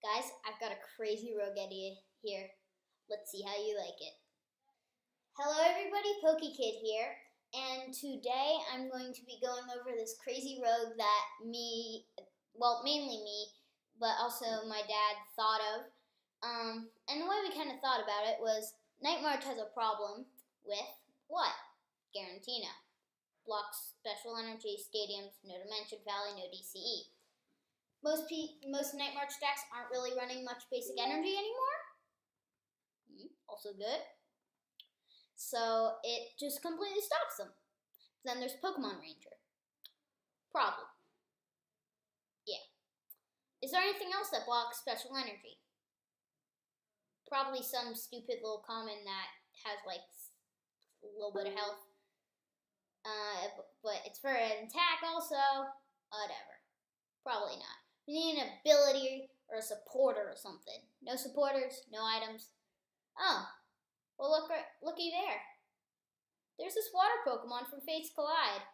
Guys, I've got a crazy rogue idea here. Let's see how you like it. Hello everybody, PokeKid here, and today I'm going to be going over this crazy rogue that mainly me, but also my dad thought of. And the way we kind of thought about it was Night March has a problem with what? Giratina. Blocks special energy, stadiums, no Dimension Valley, no DCE. Most Night March decks aren't really running much basic energy anymore. Also good. So it just completely stops them. Then there's Pokemon Ranger. Problem. Yeah. Is there anything else that blocks special energy? Probably some stupid little common that has like a little bit of health. But it's for an attack also. Whatever. Probably not. We need an ability or a supporter or something. No supporters, no items. Oh, well looky there. There's this water Pokemon from Fates Collide.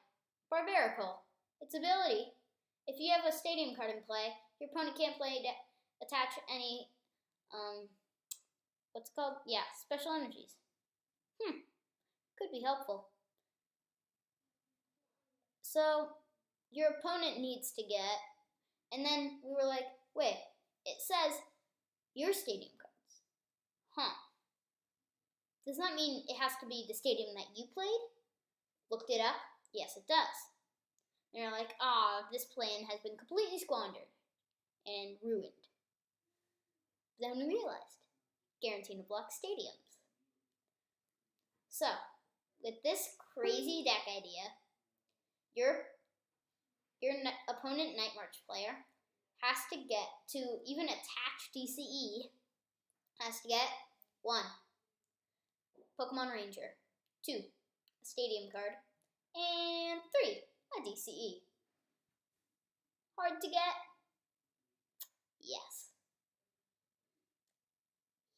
Barbaracle. Its ability. If you have a stadium card in play, your opponent can't attach any, what's it called? Yeah, special energies. Could be helpful. So, your opponent needs to get, and then we were like, wait, it says your stadium cards. Does that mean it has to be the stadium that you played? Looked it up? Yes, it does. And you're like, this plan has been completely squandered and ruined. Then we realized, Giratina blocks stadiums. So, with this crazy deck idea, your opponent Night March player has to get to even attach DCE, has to get 1. Pokemon Ranger, 2. A stadium card, and 3. A DCE. Hard to get? Yes.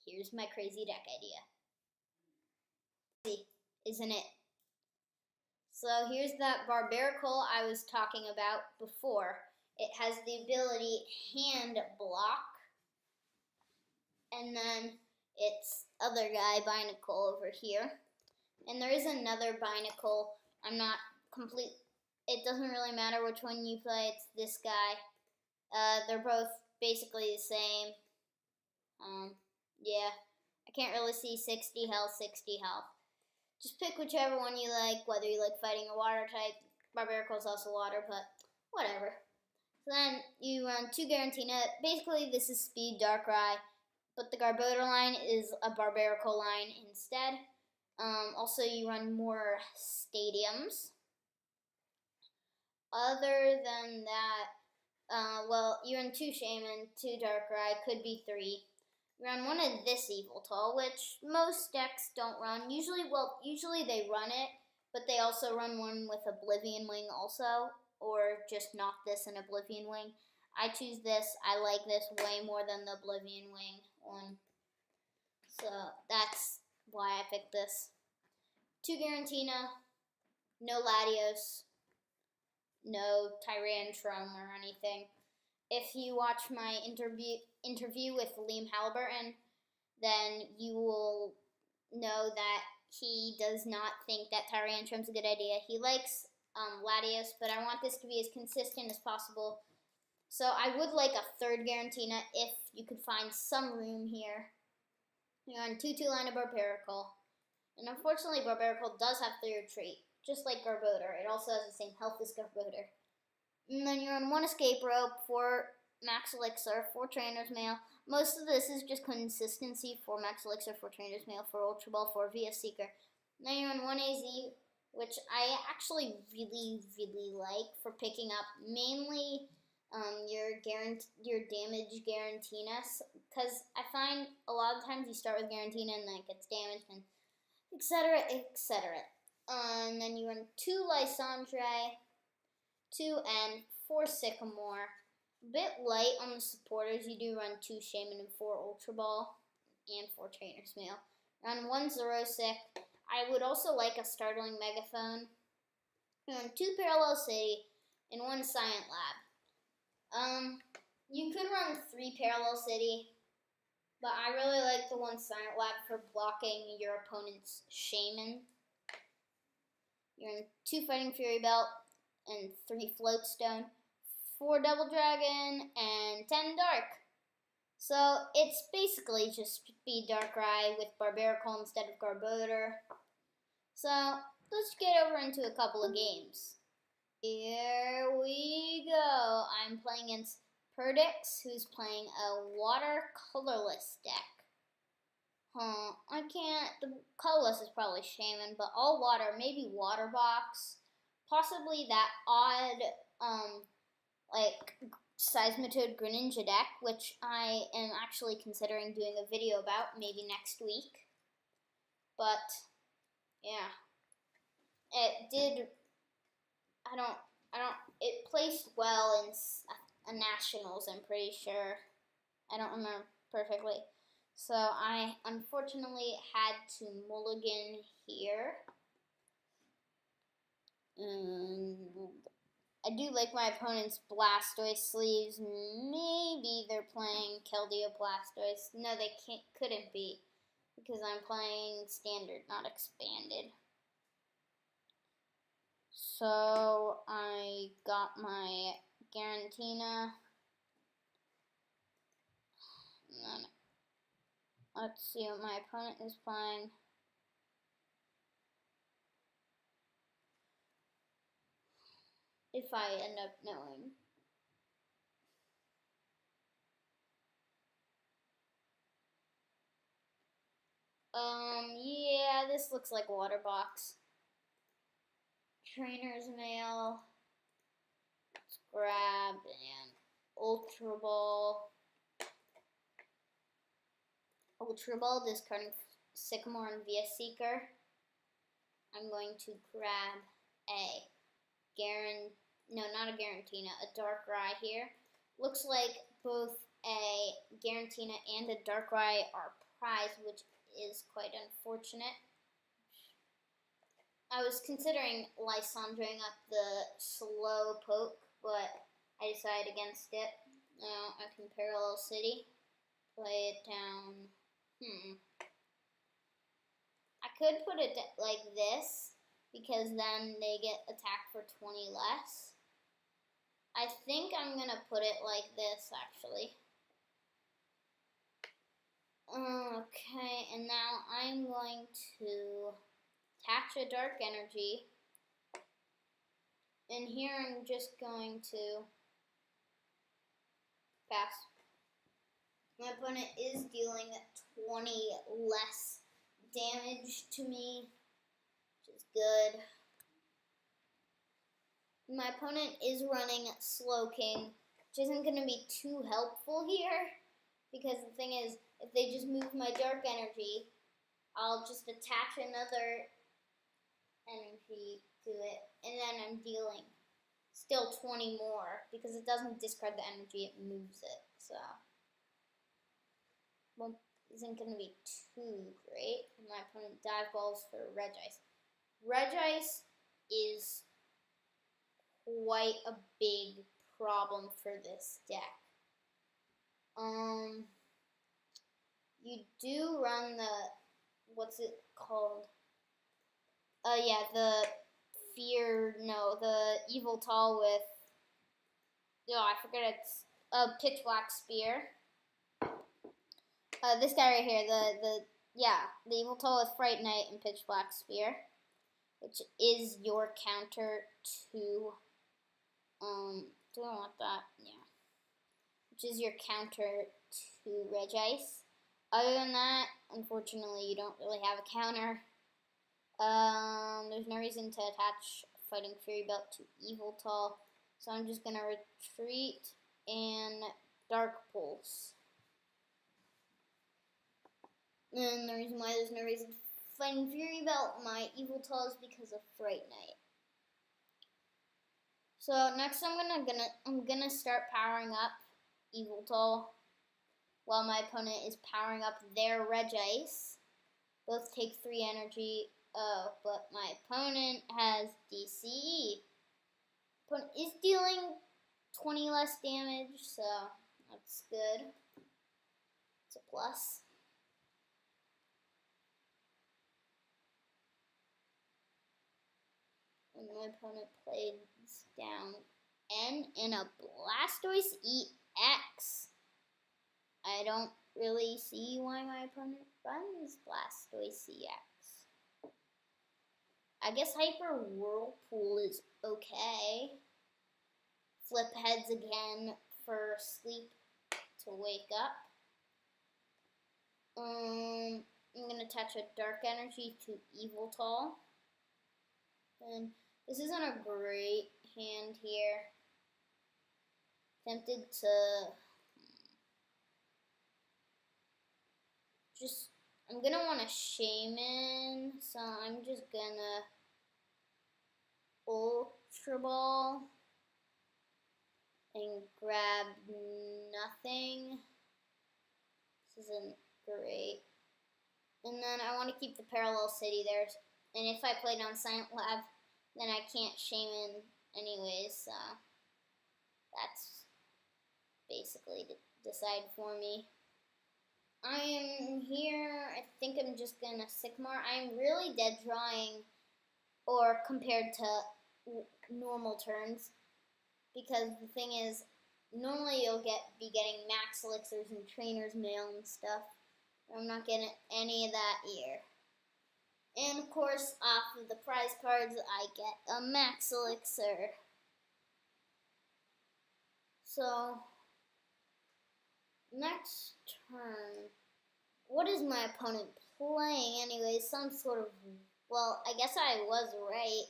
Here's my crazy deck idea. Isn't it? So here's that Barbaracle I was talking about before. It has the ability Hand Block. And then its other guy, Binacle, over here. And there is another Binacle. It doesn't really matter which one you play. It's this guy. They're both basically the same. Yeah. I can't really see 60 health, 60 health. Just pick whichever one you like, whether you like fighting a water type. Barbaracle's also water, but whatever. So then you run 2 Giratina. Basically, this is Speed Darkrai, but the Garbodor line is a Barbaracle line instead. Also, you run more stadiums. Other than that, you run 2 Shaman, 2 Darkrai, could be 3. Run one of this Yveltal, which most decks don't run. Usually they run it, but they also run one with Oblivion Wing also, or just not this and Oblivion Wing. I choose this. I like this way more than the Oblivion Wing one. So that's why I picked this. 2 Giratina, no Latios, no Tyrantrum or anything. If you watch my interview with Liam Halliburton, then you will know that he does not think that Tyrantrum's a good idea. He likes Latios, but I want this to be as consistent as possible. So I would like a 3rd Giratina if you could find some room here. You're on 2-2 line of Barbaracle. And unfortunately, Barbaracle does have 3rd trait, just like Garbodor. It also has the same health as Garbodor. And then you're on 1 Escape Rope, 4 Max Elixir, 4 Trainer's Mail. Most of this is just consistency, 4 Max Elixir, 4 Trainer's Mail, 4 Ultra Ball, 4 VS Seeker. And then you're on 1 AZ, which I actually really, really like for picking up mainly your damage Giratina, because I find a lot of times you start with Giratina and then it gets damaged and etc. etc. And then you run 2 Lysandre, 2 and 4 Sycamore. A bit light on the supporters. You do run 2 Shaman and 4 Ultra Ball and 4 Trainer's Mail. Run 1 Xerosic. I would also like a Startling Megaphone. Run 2 Parallel City and 1 Science Lab. You could run 3 Parallel City, but I really like the one Silent Lab for blocking your opponent's Shaman. You're in 2 Fighting Fury Belt and 3 Floatstone, 4 Double Dragon, and 10 Dark. So it's basically just Speed Darkrai with Barbaracle instead of Garbodor. So let's get over into a couple of games. Here we go. I'm playing against Perdix, who's playing a water colorless deck. I can't. The colorless is probably Shaman, but all water, maybe Water Box. Possibly that odd, like Seismitoad Greninja deck, which I am actually considering doing a video about maybe next week. But yeah, it did. It placed well in a nationals. I'm pretty sure. I don't remember perfectly. So I unfortunately had to mulligan here. I do like my opponent's Blastoise sleeves. Maybe they're playing Keldeo Blastoise. No, they couldn't be, because I'm playing standard, not expanded. So I got my Giratina. And then let's see what my opponent is playing. If I end up knowing. Yeah, this looks like Water Box. Trainer's Mail. Let's grab an Ultra Ball. Ultra Ball, discarding Sycamore and VS Seeker. I'm going to grab a not a Giratina, a Darkrai here. Looks like both a Giratina and a Darkrai are prized, which is quite unfortunate. I was considering Lysandring up the slow poke, but I decided against it. Now I can Parallel City, play it down. I could put it like this, because then they get attacked for 20 less. I think I'm going to put it like this, actually. Okay, and now I'm going to attach a Dark Energy. And here I'm just going to pass. My opponent is dealing 20 less damage to me, which is good. My opponent is running Slowking, which isn't going to be too helpful here, because the thing is, if they just move my Dark Energy, I'll just attach another energy to it, and then I'm dealing still 20 more, because it doesn't discard the energy, it moves it, so isn't going to be too great. My opponent dive balls for Regice. Regice is quite a big problem for this deck. You do run the, what's it called? Yeah, the Evil Tall with, I forget it's Pitch Black Spear. This guy right here, the Evil Tall with Fright Knight and Pitch Black Spear, which is your counter to, do I want that? Yeah. Which is your counter to Regice. Other than that, unfortunately, you don't really have a counter. There's no reason to attach Fighting Fury Belt to Evil Tall, so I'm just going to retreat and Dark Pulse. And the reason why there's no reason to Fighting Fury Belt my Evil Tall is because of Fright Knight. So next I'm gonna start powering up Evil Tall while my opponent is powering up their Regice. Both take 3 energy. But my opponent has DCE. Opponent is dealing 20 less damage, so That's good. It's a plus. And my opponent plays down N and a Blastoise EX. I don't really see why my opponent runs Blastoise EX. I guess Hyper Whirlpool is okay. Flip heads again for sleep to wake up. I'm gonna attach a Dark Energy to Yveltal. And this isn't a great hand here. Tempted to I'm gonna want a Shaman, so I'm just gonna Ultra Ball and grab nothing. This isn't great. And then I want to keep the Parallel City there. And if I play down Silent Lab, then I can't Shaman anyways, so that's basically decide for me. I am here. I think I'm just gonna Sycamore. I'm really dead drawing, or compared to normal turns, because the thing is, normally you'll be getting Max Elixirs and Trainer's Mail and stuff. I'm not getting any of that here. And of course, off of the prize cards, I get a Max Elixir. So, next turn, what is my opponent playing anyways? Some sort of, well, I guess I was right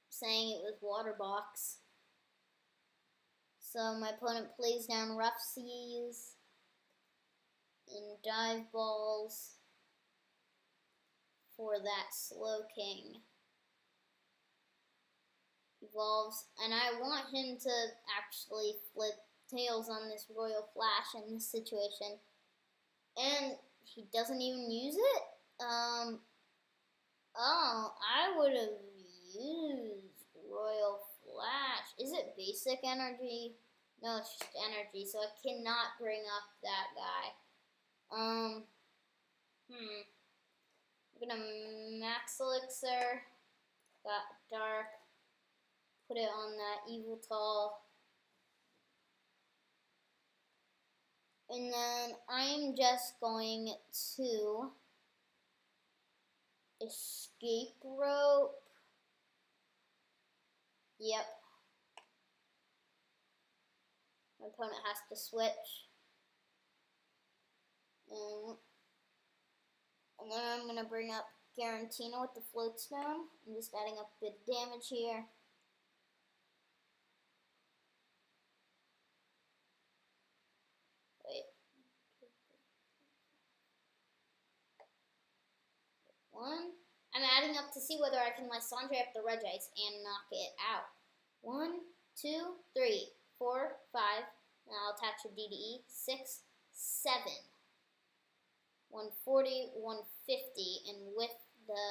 saying it was Water Box. So my opponent plays down Rough Seas and Dive Balls for that Slowking. Evolves, and I want him to actually flip tails on this Royal Flash in this situation. And he doesn't even use it? Oh, I would have used Royal Flash. Is it basic energy? No, it's just energy, so I cannot bring up that guy. I'm gonna Max Elixir, got Dark, put it on that Yveltal. And then I'm just going to Escape Rope. Yep. My opponent has to switch. And then I'm going to bring up Giratina with the Float Stone. I'm just adding up the damage here. Wait. 1. I'm adding up to see whether I can Lysandre up the Regice and knock it out. 1, 2, 3, 4, 5. And I'll attach a DDE. 6, 7. 140, 150, and with the,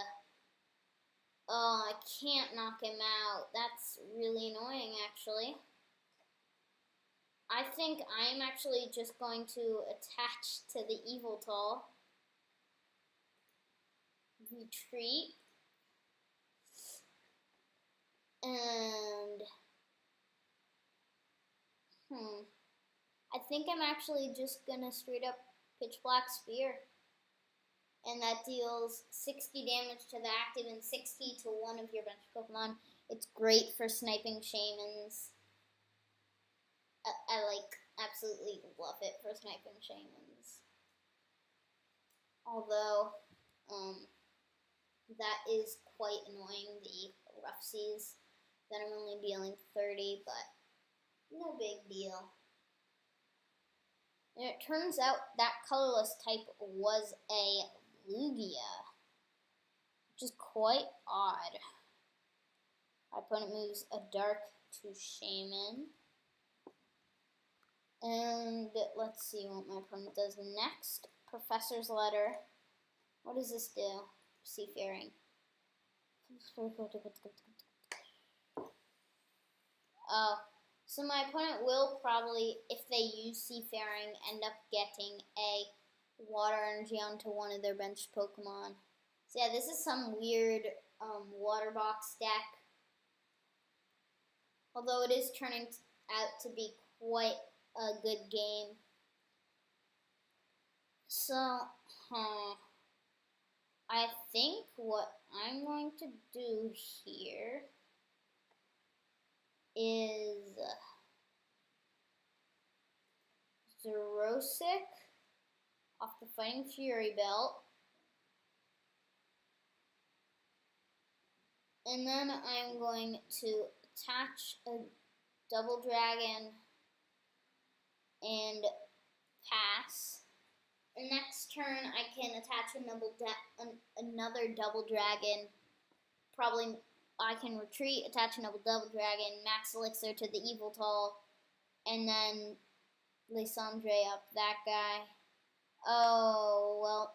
oh, I can't knock him out. That's really annoying, actually. I think I'm actually just going to attach to the Yveltal. Retreat. And, I think I'm actually just gonna straight up Pitch Black Spear. And that deals 60 damage to the active and 60 to one of your bench Pokemon. It's great for sniping Shamans. I absolutely love it for sniping Shamans. Although, that is quite annoying, the Rough Seas. That I'm only dealing 30, but no big deal. And it turns out that colorless type was a Lugia, which is quite odd. My opponent moves a Dark to Shaman. And let's see what my opponent does next. Professor's Letter. What does this do? Seafaring. Oh, So my opponent will probably, if they use Seafaring, end up getting a water energy onto one of their bench Pokemon. So yeah, this is some weird water box deck. Although it is turning out to be quite a good game. So, I think what I'm going to do here is Xerosic off the Fighting Fury belt. And then I'm going to attach a Double Dragon and pass. And next turn I can attach another Double Dragon. Probably I can retreat, attach another Double Dragon, Max Elixir to the Evoltal, and then Lysandre up that guy. Oh, well,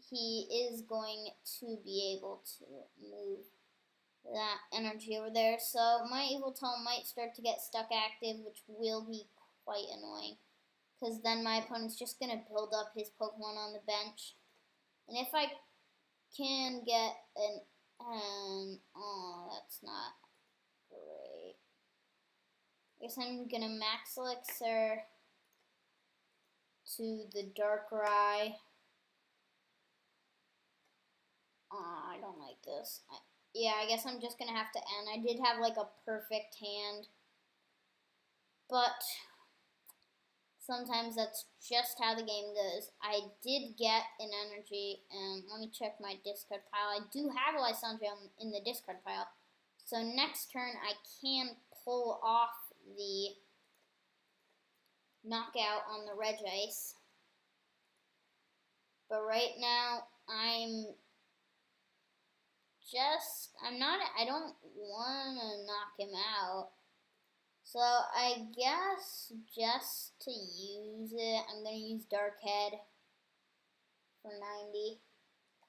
he is going to be able to move that energy over there. So my Evoltal might start to get stuck active, which will be quite annoying. Because then my opponent's just going to build up his Pokemon on the bench. And if I can get oh, that's not great. I guess I'm going to Max Elixir to the Darkrai. I don't like this. Yeah, I guess I'm just going to have to end. I did have like a perfect hand. But sometimes that's just how the game goes. I did get an energy, and let me check my discard pile. I do have a Lysandre in the discard pile. So next turn I can pull off the knockout on the Regice. But right now I don't want to knock him out. So I guess just to use it, I'm going to use Dark Head for 90.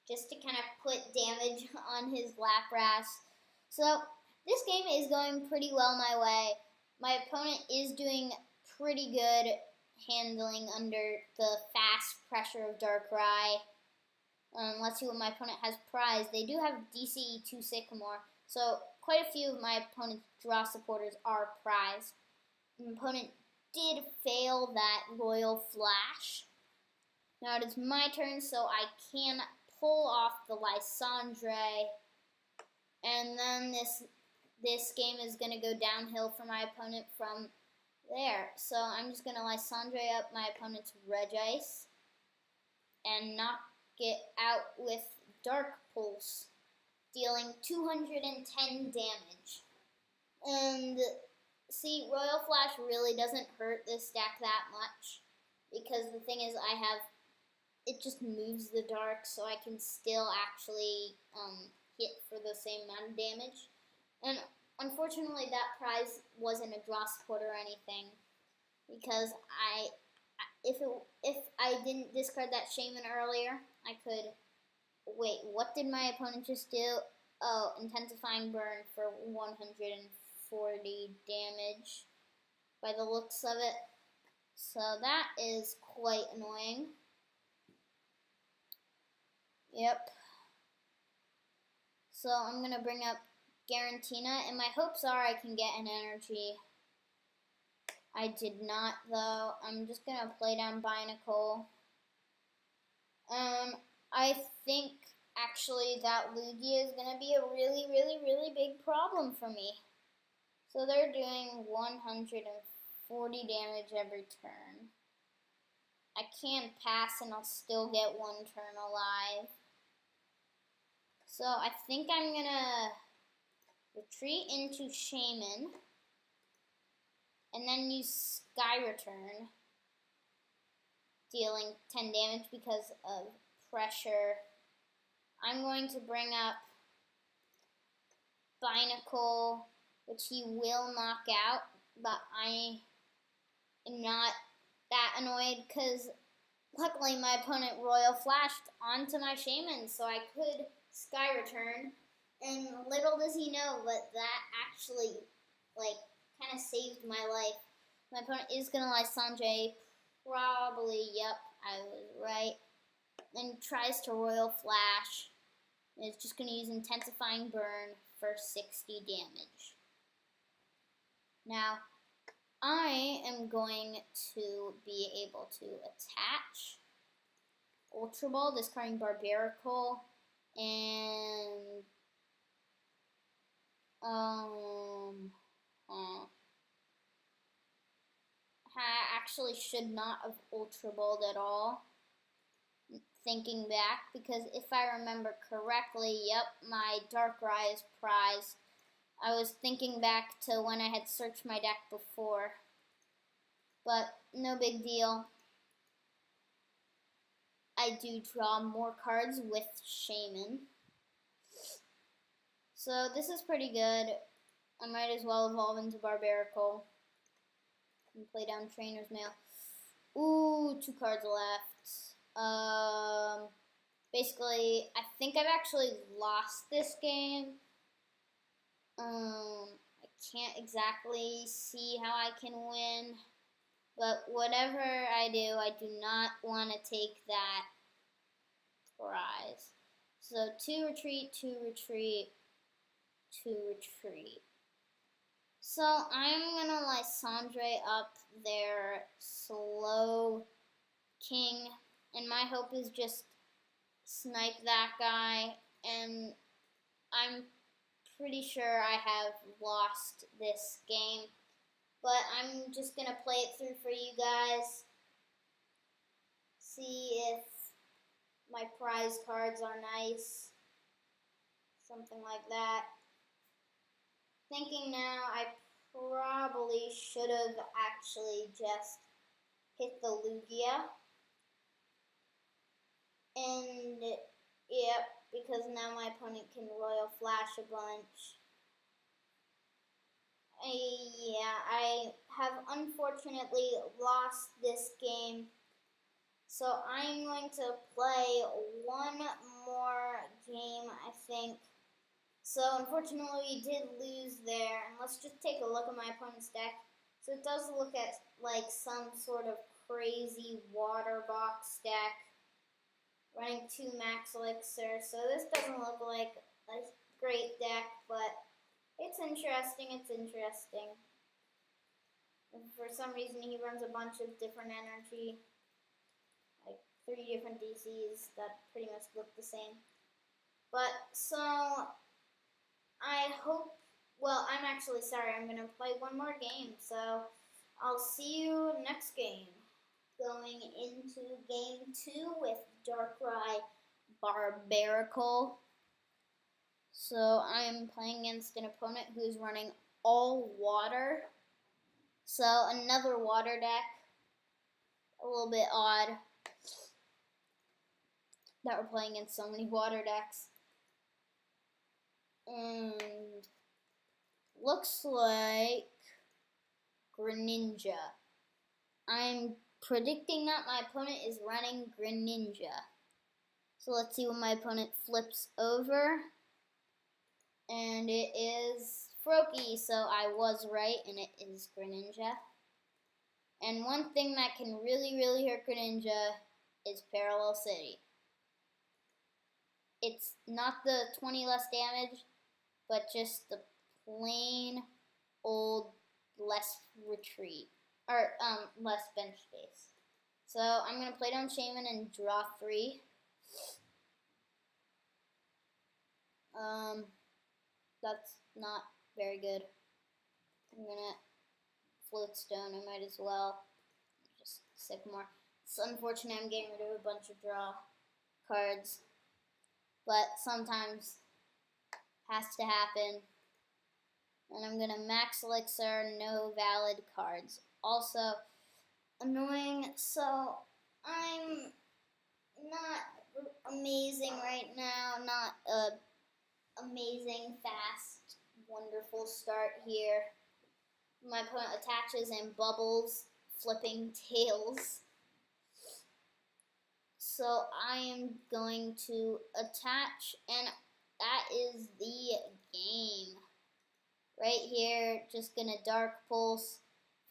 Just to kind of put damage on his Lapras. So this game is going pretty well my way. My opponent is doing pretty good handling under the fast pressure of Darkrai. Let's see what my opponent has prized. They do have DCE2 Sycamore, so quite a few of my opponent's draw supporters are prized. My opponent did fail that Royal Flash. Now it is my turn, so I can pull off the Lysandre, and then this game is going to go downhill for my opponent from there. So I'm just going to Lysandre up my opponent's Regice and knock it out with Dark Pulse, dealing 210 damage. And see, Royal Flash really doesn't hurt this deck that much, because the thing is it just moves the dark, so I can still actually hit for the same amount of damage. And unfortunately that prize wasn't a draw support or anything, because if I didn't discard that Shaman earlier, I could... Wait, what did my opponent just do? Oh, Intensifying Burn for 140 damage by the looks of it. So that is quite annoying. Yep. So I'm going to bring up Giratina, and my hopes are I can get an energy. I did not, though. I'm just going to play down Binacle. I think, actually, that Lugia is going to be a really, really, really big problem for me. So they're doing 140 damage every turn. I can pass and I'll still get one turn alive. So I think I'm going to retreat into Shaman and then use Sky Return, dealing 10 damage because of pressure. I'm going to bring up Binacle, which he will knock out, but I am not that annoyed because luckily my opponent Royal Flashed onto my Shaman, so I could Sky Return, and little does he know, but that actually kind of saved my life. My opponent is going to Lysandre. Probably, yep, I was right. Then tries to Royal Flash. It's just going to use Intensifying Burn for 60 damage. Now, I am going to be able to attach Ultra Ball, discarding Barbaracle, and I actually should not have Ultra Balled at all. Thinking back, because if I remember correctly, yep, my Darkrai is prized. I was thinking back to when I had searched my deck before, but no big deal. I do draw more cards with Shaman. So this is pretty good. I might as well evolve into Barbaracle and play down Trainer's Mail. Ooh, 2 cards left. Basically, I think I've actually lost this game. I can't exactly see how I can win, but whatever I do not want to take that prize. So 2 retreat, 2 retreat, 2 retreat. So I'm gonna Lysandre up their slow king, and my hope is just snipe that guy, and I'm pretty sure I have lost this game, but I'm just gonna play it through for you guys, see if my prize cards are nice, something like that. Thinking now, I probably should have actually just hit the Lugia. And, yep, because now my opponent can Royal Flash a bunch. Yeah, I have unfortunately lost this game. So I'm going to play one more game, I think. So unfortunately we did lose there. And let's just take a look at my opponent's deck. So it does look at like some sort of crazy water box deck. Running 2 Max Elixir, so this doesn't look like a great deck, but it's interesting, And for some reason he runs a bunch of different energy, like 3 different DCs that pretty much look the same. But, so, I hope, well, I'm actually sorry, I'm going to play one more game, so I'll see you next game. Going into game 2 with Darkrai Barbaracle. So I am playing against an opponent who's running all water. So another water deck. A little bit odd that we're playing against so many water decks. And looks like Greninja. I'm predicting that my opponent is running Greninja. So let's see what my opponent flips over. And it is Froakie, so I was right, and it is Greninja. And one thing that can really hurt Greninja is Parallel City. It's not the 20 less damage, but just the plain old less retreat. Or, less bench space. So, I'm going to play down Shaman and draw 3. That's not very good. I'm going to Float Stone, I might as well. Just Sycamore. It's unfortunate I'm getting rid of a bunch of draw cards. But sometimes has to happen. And I'm going to Max Elixir, no valid cards. Also, annoying, so I'm not amazing right now, not a amazing, fast, wonderful start here. My opponent attaches and bubbles, flipping tails. So I am going to attach, and that is the game right here, just gonna Dark Pulse,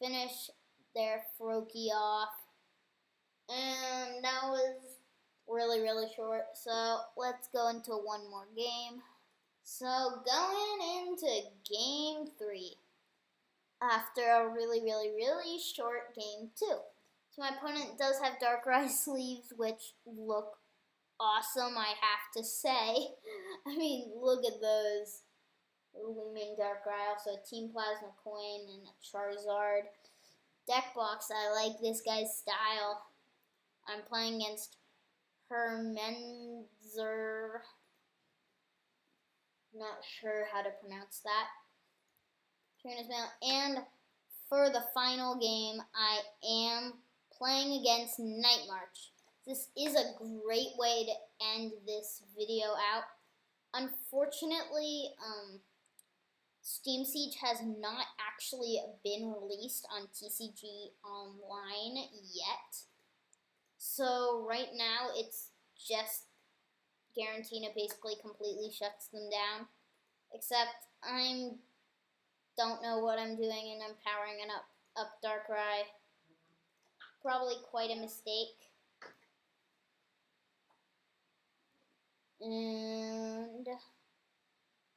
finish their Froakie off. And that was really short. So let's go into one more game. So going into game 3 after a really short game 2. So my opponent does have Darkrai sleeves, which look awesome, I have to say. I mean, look at those. Looming Darkrai, also a Team Plasma coin and a Charizard. Deck box, I like this guy's style. I'm playing against Hermenzer. Not sure how to pronounce that. Trainer's Mail. And for the final game, I am playing against Night March. This is a great way to end this video out. Unfortunately, Steam Siege has not actually been released on TCG Online yet. So right now it's just Giratina basically completely shuts them down. Except I don't know what I'm doing and I'm powering it up Darkrai. Probably quite a mistake. And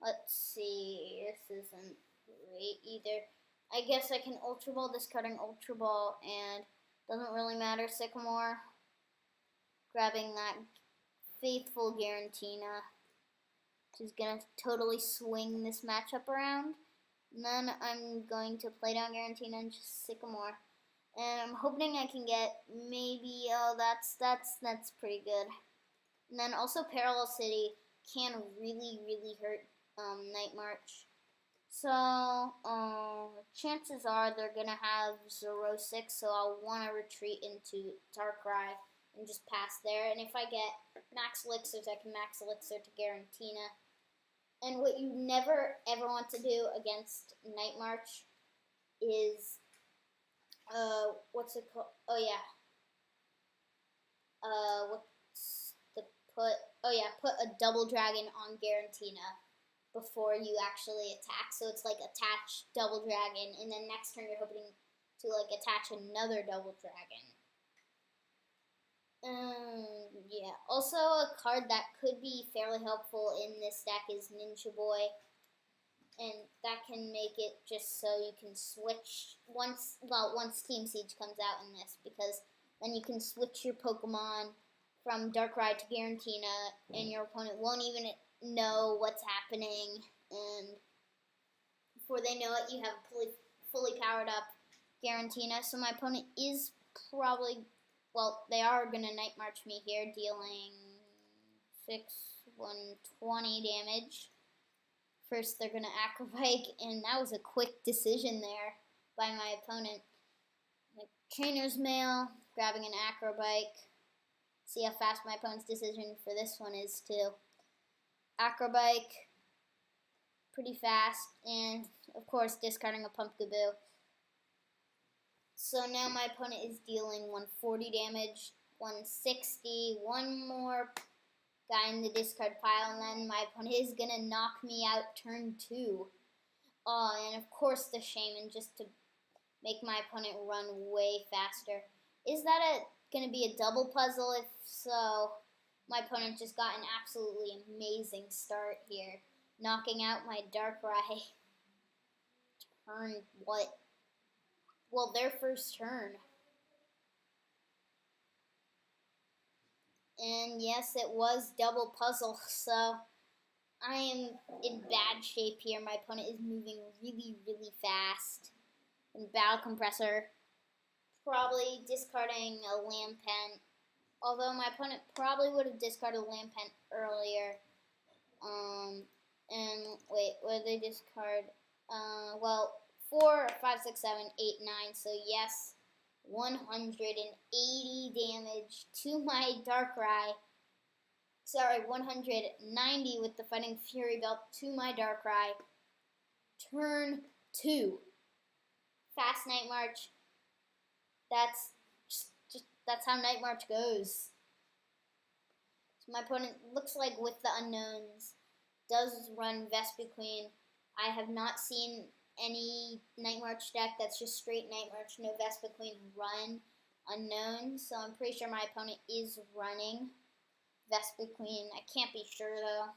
let's see, this isn't great either. I guess I can Ultra Ball, discarding Ultra Ball, and doesn't really matter. Sycamore, grabbing that faithful Giratina, which is going to totally swing this matchup around. And then I'm going to play down Giratina and just Sycamore. And I'm hoping I can get maybe, oh, that's pretty good. And then also Parallel City can really hurt Night March. So, chances are they're going to have 0-6, so I'll want to retreat into Darkrai and just pass there. And if I get Max Elixirs, I can Max Elixir to Giratina. And what you never ever want to do against Night March is, what's it called? Oh yeah. Put a double dragon on Giratina before you actually attack. So it's like attach double dragon, and then next turn you're hoping to like attach another double dragon. Yeah. Also, a card that could be fairly helpful in this deck is Ninja Boy, and that can make it just so you can switch once Team Siege comes out in this, because then you can switch your Pokemon from Darkrai to Giratina, and your opponent won't even know what's happening, and before they know it, you have fully powered up Giratina. So my opponent is probably, well, they are going to Night March me here, dealing 120 damage. First, they're going to Acrobike, and that was a quick decision there by my opponent. The Trainer's Mail, grabbing an Acrobike. See how fast my opponent's decision for this one is too. Acrobike, pretty fast, and of course discarding a Pumpkaboo. So now my opponent is dealing 140 damage, 160, one more guy in the discard pile, and then my opponent is going to knock me out turn 2. And of course the Shaman, just to make my opponent run way faster. Is that going to be a double puzzle? If so, my opponent just got an absolutely amazing start here, knocking out my Darkrai. Turn what? Well, their first turn. And yes, it was double puzzle, so I am in bad shape here. My opponent is moving really fast. And Battle Compressor, probably discarding a Lampent. Although my opponent probably would have discarded a Lampent earlier. And wait, what did they discard? Well, 4, 5, 6, 7, 8, 9. So yes, 180 damage to my Darkrai. Sorry, 190 with the Fighting Fury Belt to my Darkrai. Turn 2. Fast Night March. That's how Night March goes. So my opponent looks like with the unknowns does run Vespiquen, I have not seen any Night March deck that's just straight Night March, no Vespiquen run unknown. So I'm pretty sure my opponent is running Vespiquen. I can't be sure though.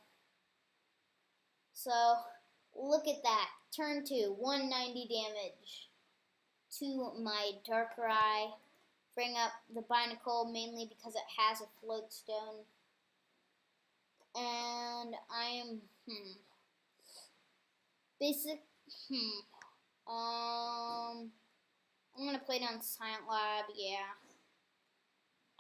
So look at that. Turn 2, 190 damage to my Darkrai. Bring up the Binacle mainly because it has a Float Stone. And I am, I'm gonna play down Silent Lab, yeah.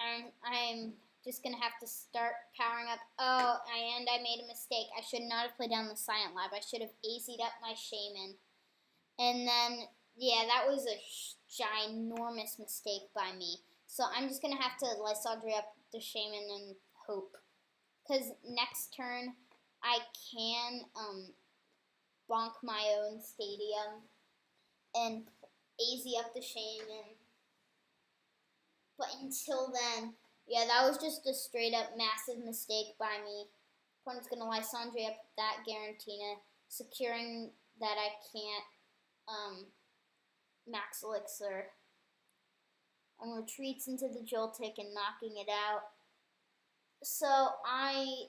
And I'm just gonna have to start powering up. Oh, I made a mistake. I should not have played down the Silent Lab. I should have AC'd up my Shaman. And then, yeah, that was a ginormous mistake by me. So I'm just gonna have to Lysandre up the Shaman and hope. Because next turn, I can bonk my own stadium and AZ up the Shaman. But until then, yeah, that was just a straight up massive mistake by me. Opponent's going to Lysandre up that Giratina, securing that I can't Max Elixir. And retreats into the Joltik and knocking it out. So I'm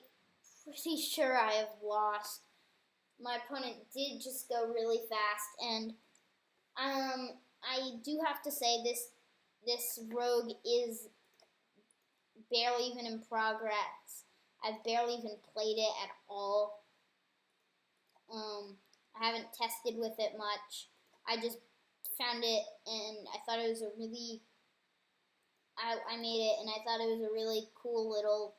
pretty sure I have lost. My opponent did just go really fast, and I do have to say this rogue is barely even in progress. I've barely even played it at all. I haven't tested with it much. I just found it, and I thought it was a really I made it, and I thought it was a really cool little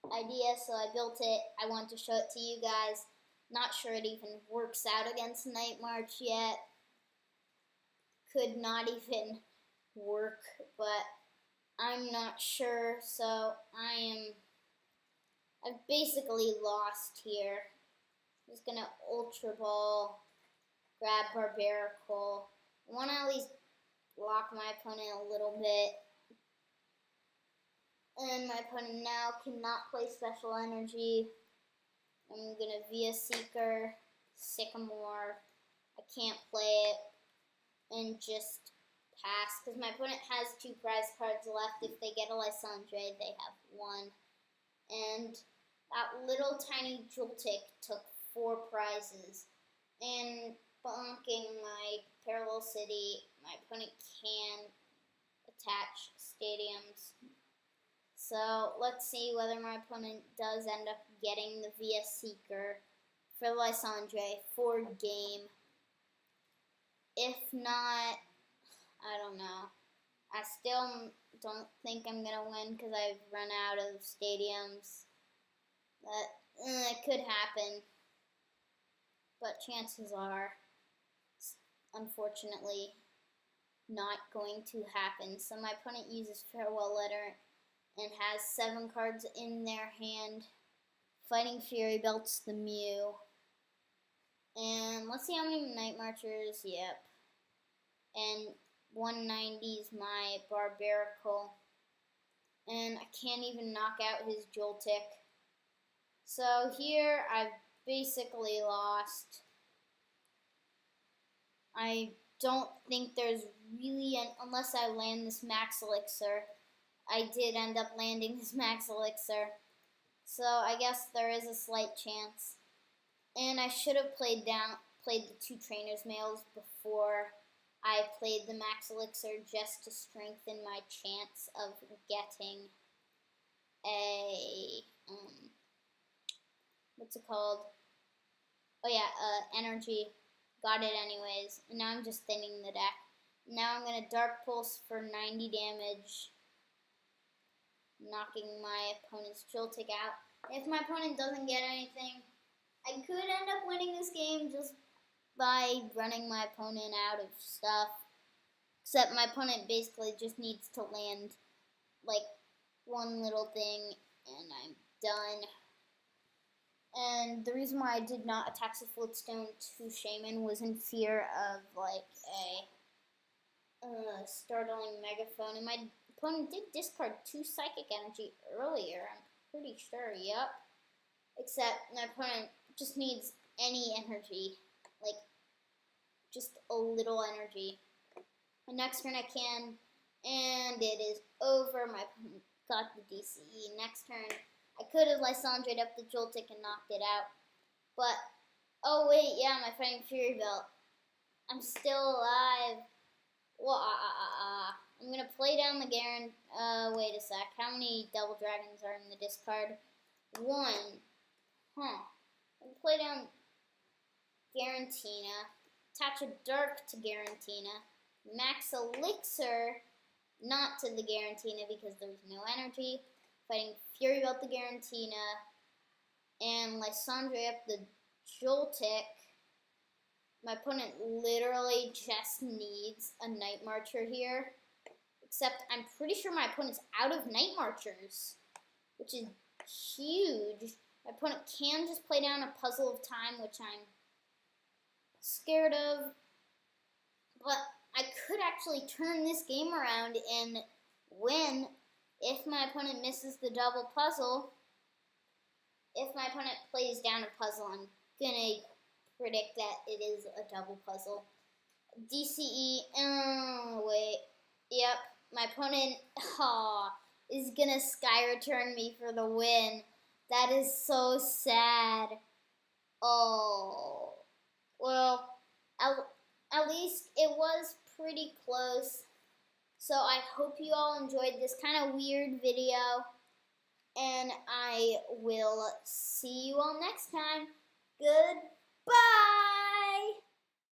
idea, so I built it. I want to show it to you guys. Not sure it even works out against Night March yet. Could not even work, but I'm not sure, so I've basically lost here. I'm just gonna Ultra Ball, grab Barbaracle. I want to at least block my opponent a little bit. And my opponent now cannot play Special Energy. I'm gonna Via Seeker, Sycamore. I can't play it and just pass because my opponent has 2 prize cards left. If they get a Lysandre, they have 1. And that little tiny Joltik took 4 prizes. And bonking my Parallel City, my opponent can attach stadiums. So let's see whether my opponent does end up getting the Via Seeker for Lysandre for game. If not, I don't know. I still don't think I'm going to win because I've run out of stadiums. But it could happen. But chances are, unfortunately, not going to happen. So my opponent uses Farewell Letter and has 7 cards in their hand. Fighting Fury belts the Mew. And let's see how many Night Marchers. Yep. And 190's my Barbaracle. And I can't even knock out his Joltik. So here I've basically lost. I don't think there's really unless I land this Max Elixir. I did end up landing this Max Elixir. So I guess there is a slight chance. And I should have played the 2 Trainers Mails before I played the Max Elixir just to strengthen my chance of getting a, what's it called? Oh yeah, energy. Got it anyways. And now I'm just thinning the deck. Now I'm going to Dark Pulse for 90 damage. Knocking my opponent's Joltik out. If my opponent doesn't get anything, I could end up winning this game just by running my opponent out of stuff. Except my opponent basically just needs to land like one little thing and I'm done. And the reason why I did not attach the Floatstone to Shaman was in fear of like a startling Megaphone. And my opponent did discard 2 Psychic Energy earlier, I'm pretty sure, yep. Except my opponent just needs any energy, like just a little energy. My next turn I can, and it is over. My opponent got the DCE. Next turn, I could have Lysandre'd up the Joltik and knocked it out, but oh wait, yeah, my Fighting Fury Belt. I'm still alive. Well, I'm gonna play down the Garen. Wait a sec. How many Double Dragons are in the discard? 1. Huh. I'm gonna play down Giratina. Attach a Dark to Giratina. Max Elixir, not to the Giratina because there's no energy. Fighting Fury Belt the Giratina. And Lysandre up the Joltik. My opponent literally just needs a Night Marcher here. Except I'm pretty sure my opponent's out of Night Marchers, which is huge. My opponent can just play down a Puzzle of Time, which I'm scared of. But I could actually turn this game around and win if my opponent misses the double puzzle. If my opponent plays down a puzzle, I'm gonna predict that it is a double puzzle. DCE, wait, yep, my opponent is gonna Sky Return me for the win. That is so sad. Oh, well, at least it was pretty close. So I hope you all enjoyed this kind of weird video, and I will see you all next time. Goodbye!